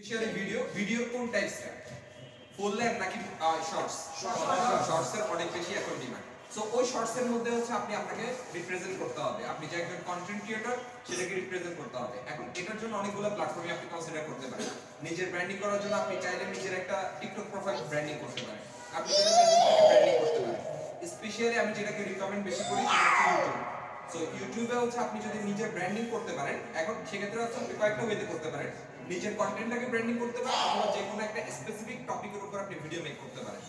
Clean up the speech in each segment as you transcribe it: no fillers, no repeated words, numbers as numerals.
specially video কোন টাইপসটা full length নাকি shorts shorts এর অনেক বেশি এখন ডিমান্ড সো ওই শর্টস এর মধ্যে হচ্ছে আপনাকে রিপ্রেজেন্ট করতে হবে আপনি যে একজন কন্টেন্ট ক্রিয়েটর সেটাকে রিপ্রেজেন্ট করতে হবে এখন এটার জন্য অনেকগুলো প্ল্যাটফর্মে আপনি কনসিডার করতে পারেন নিজের ব্র্যান্ডিং করার জন্য আপনি চাইলে নিজের একটা টিকটক প্রোফাইল ব্র্যান্ডিং করতে পারেন আপনি চাইলে ফেসবুকে ব্র্যান্ডিং করতে পারেন স্পেশালি আমি যেটাকে রিকমেন্ড বেশি করি সেটা হচ্ছে ইউটিউব সো ইউটিউবে হচ্ছে আপনি যদি নিজের ব্র্যান্ডিং করতে পারেন এখন সেক্ষেত্রে হচ্ছে আপনি কয়েকটা ওয়েতে করতে পারেন নিজের কন্টেন্টটাকে ব্র্যান্ডিং করতে পারেন অথবা যে কোনো একটা স্পেসিফিক টপিকের উপর আপনি ভিডিও মেক করতে পারেন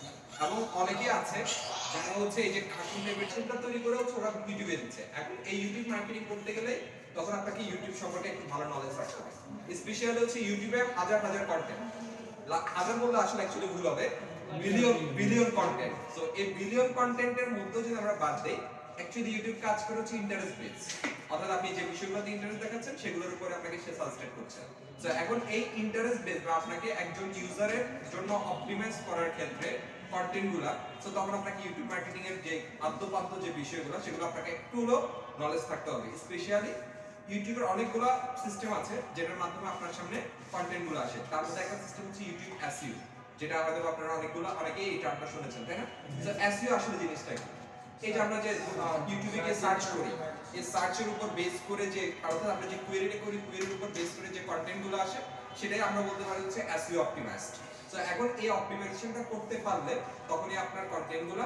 এবং অনেকেই আছে যারা হচ্ছে এই যে কার্টুন টাইপের চিন্তা তৈরি করে হচ্ছে ওরা ইউটিউবে দিচ্ছে এখন এই ইউটিউব মার্কেটিং করতে গেলে তখন আপনাকে ইউটিউব সম্পর্কে একটু ভালো নলেজ রাখতে হবে স্পেশালি হচ্ছে ইউটিউবে হাজার হাজার কন্টেন্ট হাজার বললে আসলে অ্যাকচুয়ালি ভুল হবে বিলিয়ন কন্টেন্ট সো এই বিলিয়ন কন্টেন্টের মধ্যে যদি আমরা বাদ দেই অ্যাকচুয়ালি ইউটিউব কাজ করে হচ্ছে ইন্টারেস্ট বেস অর্থাৎ আপনি যে বিষয়গুলোতে ইন্টারেস্ট দেখাচ্ছেন সেগুলোর উপরে আপনাকে সে সাজেস্ট করছে সো এখন এই ইন্টারেস্ট বেস বা আপনাকে একজন ইউজারের জন্য অপটিমাইজ করার ক্ষেত্রে কন্টেন্টগুলো সো তখন আপনাকে ইউটিউব মার্কেটিং এর যে আদ্যপান্ত যে বিষয়গুলো সেগুলো আপনাকে একটু হলো নলেজ থাকতে হবে স্পেশালি ইউটিউবের অনেকগুলো সিস্টেম আছে যেটার মাধ্যমে আপনার সামনে কন্টেন্টগুলো আসে তার মধ্যে একটা সিস্টেম হচ্ছে ইউটিউব এসইও যেটা হয়তো আপনারা অনেকেই এই টার্মটা শুনেছেন তাই না সো এসইও আসলে জিনিসটা কি এই যে আমরা যে ইউটিউবে গিয়ে সার্চ করি এই সার্চের উপর বেস করে যে অর্থাৎ আমরা যে কোয়েরিটা করি কোয়েরির উপর বেস করে যে কন্টেন্টগুলো আসে সেটাই আমরা বলতে পারি হচ্ছে এসইও অপটিমাইজড সো এখন এই অপটিমাইজেশনটা করতে পারলে তখনই আপনার কন্টেন্টগুলো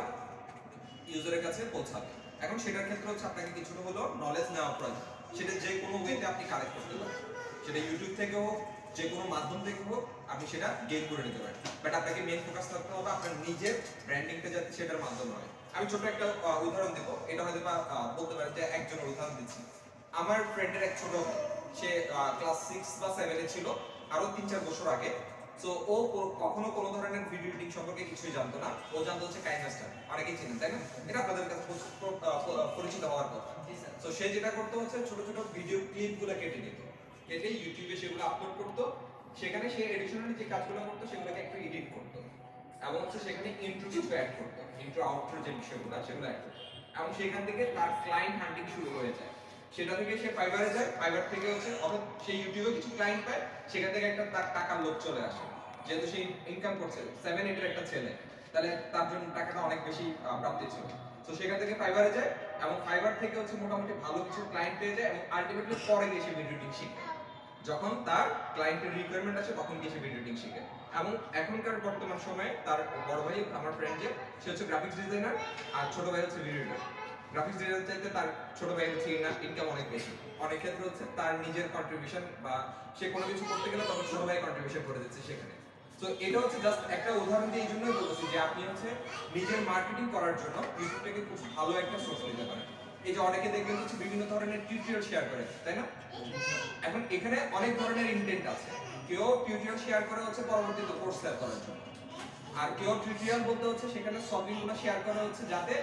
ইউজারের কাছে পৌঁছাবে এখন সেটার ক্ষেত্রে হচ্ছে আপনাকে কিছুটা হলো নলেজ নেওয়া প্রয়োজন সেটা যে কোনো ওয়েতে আপনি কালেক্ট করতে পারেন সেটা ইউটিউব থেকে হোক যে কোনো মাধ্যম থেকে হোক আপনি সেটা গেইন করে নিতে পারেন বাট আপনাকে মেইন ফোকাস করতে হবে আপনার নিজের ব্র্যান্ডিংটা যাতে সেটার মাধ্যমে হয় আমি ছোট একটা উদাহরণ দেব এটা হয়তো বলতে পারেন যে একজনের উদাহরণ দিচ্ছি আমার ফ্রেন্ডের এক ছোট সে ক্লাস 6 বা 7 এ ছিল আরো 3-4 বছর আগে সো ও কখনো কোনো ধরনের ভিডিও এডিটিং সম্পর্কে কিছুই জানতো না ও জানতো হচ্ছে কাইনেস্টার অনেকেই চিনেন তাই না এটা আপনাদের কাছে পরিচিত হওয়ার কথা সো সে যেটা করতে হচ্ছে ছোট ছোট ভিডিও ক্লিপগুলো কেটে নিত কেটে ইউটিউবে সেগুলো আপলোড করতো সেখানে সে এডিশনালি যে কাজগুলো করতো সেগুলোকে একটু এডিট করতো এবং হচ্ছে সেখানে ইন্ট্রো কিছু অ্যাড করতো ইন্ট্রো আউটরো যে বিষয়গুলো সেগুলো অ্যাড করতো এবং সেখান থেকে তার ক্লায়েন্ট হান্টিং শুরু হয়ে যায় সেটা থেকে সে ফাইবারে যায় ফাইবার থেকে হচ্ছে অর্থাৎ সে ইউটিউবে কিছু ক্লায়েন্ট পায় সেখান থেকে একটা তার টাকার লোভ চলে আসে যেহেতু সে ইনকাম করছে 7-8 এর একটা ছেলে তাহলে তার জন্য টাকাটা অনেক বেশি প্রাপ্তি ছিল তো সেখান থেকে ফাইবারে যায় এবং ফাইবার থেকে হচ্ছে মোটামুটি ভালো কিছু ক্লায়েন্ট পেয়ে যায় এবং আলটিমেটলি পরে গিয়ে সে ভিডিও এডিটিং শিখে যখন তার ক্লায়েন্টের রিকোয়ারমেন্ট আছে তখন গিয়ে সে ভিডিও এডিটিং শিখে এবং এখনকার বর্তমান সময়ে তার বড় ভাই আমার ফ্রেন্ড যে সে হচ্ছে গ্রাফিক্স ডিজাইনার আর ছোট ভাই হচ্ছে ভিডিও এডিটর গ্রাফিক্স ডিজাইনার চাইতে তার ছোট ভাই হচ্ছে ইনকাম অনেক বেশি অনেক ক্ষেত্রে হচ্ছে তার নিজের কন্ট্রিবিউশন বা সে কোনো কিছু করতে গেলে তখন ছোট ভাই কন্ট্রিবিউশন করে দিচ্ছে সেখানে তো এটা হচ্ছে জাস্ট একটা উদাহরণ দিয়ে এই জন্যই বলছি যে আপনি হচ্ছে নিজের মার্কেটিং করার জন্য ইউটিউবটাকে খুব ভালো একটা সোর্স নিতে পারেন এই যে অনেকে দেখবেন হচ্ছে বিভিন্ন ধরনের টিউটোরিয়াল শেয়ার করে তাই না এখন এখানে অনেক ধরনের ইনটেন্ট আছে কেউ টিউটোরিয়াল শেয়ার করে হচ্ছে পরবর্তীতে কোর্স সেল করার জন্য আর কেউ টিউটোরিয়াল বলতে হচ্ছে সেখানে সলভিংগুলো শেয়ার করা হচ্ছে যাতে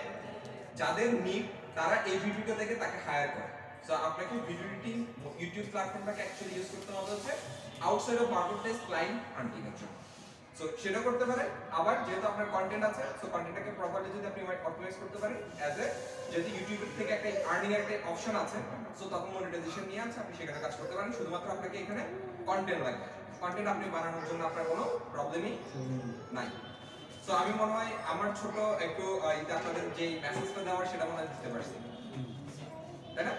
যাদের নিড তারা এই ভিডিওটা দেখে তাকে হায়ার করে সো আপনাকে ভিডিও এডিটিং ইউটিউব প্ল্যাটফর্মটাকে অ্যাকচুয়ালি ইউজ করতে হবে হচ্ছে outside of marketplace client hunting এর জন্য সো সেটা করতে পারেন আবার যেহেতু আপনার কন্টেন্ট আছে সো কন্টেন্টটাকে প্রপারলি যদি আপনি অপটিমাইজ করতে পারেন অ্যাজ এ যদি ইউটিউব থেকে একটা আর্নিং এর একটা অপশন আছে সো তখন মনিটাইজেশন নিয়ে আছে আপনি সেখানে কাজ করতে পারেন শুধুমাত্র আপনাকে এখানে কন্টেন্ট লাগবে কন্টেন্ট আপনি বানানোর জন্য আপনার কোনো প্রবলেমই নাই সো আমি মনে হয় আমার ছোট একটু আপনাদের যে মেসেজটা দেওয়ার সেটা মনে হয় দিতে পারছি তাই না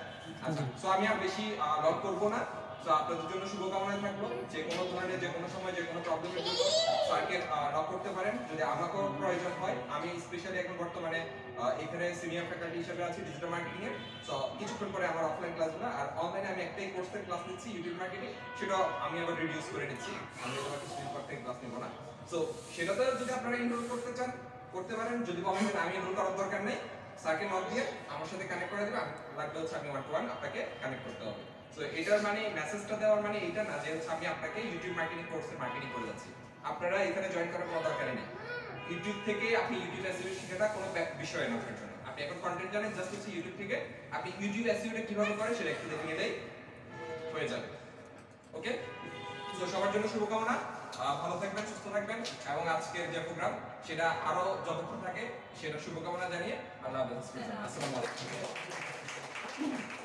আচ্ছা সো আমি আর বেশি লং করব না সো আপনাদের জন্য শুভকামনা থাকলো যে কোনো ধরনের যে কোনো সময় যে কোনো প্রবলেমের জন্য স্যারকে নক করতে পারেন যদি আমাকেও প্রয়োজন হয় আমি স্পেশালি এখন বর্তমানে এখানে সিনিয়র ফ্যাকাল্টি হিসেবে আছি ডিজিটাল মার্কেটিং এ সো কিছুক্ষণ পরে আমার অফলাইন ক্লাসগুলো আর অনলাইনে আমি একটাই কোর্সের ক্লাস নিচ্ছি ইউটিউব মার্কেটিং সেটা আমি আবার রিডিউস করে নিচ্ছি আমি আবার কিছুদিন পর থেকে ক্লাস নিব না সো সেটাতে যদি আপনারা এনরোল করতে চান করতে পারেন যদি বলেন যে আমি এনরোল করার দরকার নেই স্যারকে নক দিয়ে আমার সাথে কানেক্ট করে দেবেন লাগবে হচ্ছে আমি 1-to-1 আপনাকে কানেক্ট করতে হবে সো এটার মানে মেসেজটা দেওয়ার মানে এটা না যে হচ্ছে আমি আপনাকে ইউটিউব মার্কেটিং কোর্সে মার্কেটিং করে যাচ্ছি আপনারা এখানে জয়েন করার কোনো দরকার নেই ইউটিউব থেকে আপনি ইউটিউব এসইও শেখাটা কোনো বিষয় না আপনার জন্য আপনি এখন কন্টেন্ট জানেন জাস্ট হচ্ছে ইউটিউব থেকে আপনি ইউটিউব এসইওটা কিভাবে করে সেটা একটু দেখে নিলেই হয়ে যাবে ওকে সো সবার জন্য শুভকামনা ভালো থাকবেন সুস্থ থাকবেন এবং আজকের যে প্রোগ্রাম সেটা আরো যতক্ষণ থাকে সেটা শুভকামনা জানিয়ে আল্লাহ হাফেজ আসসালামু আলাইকুম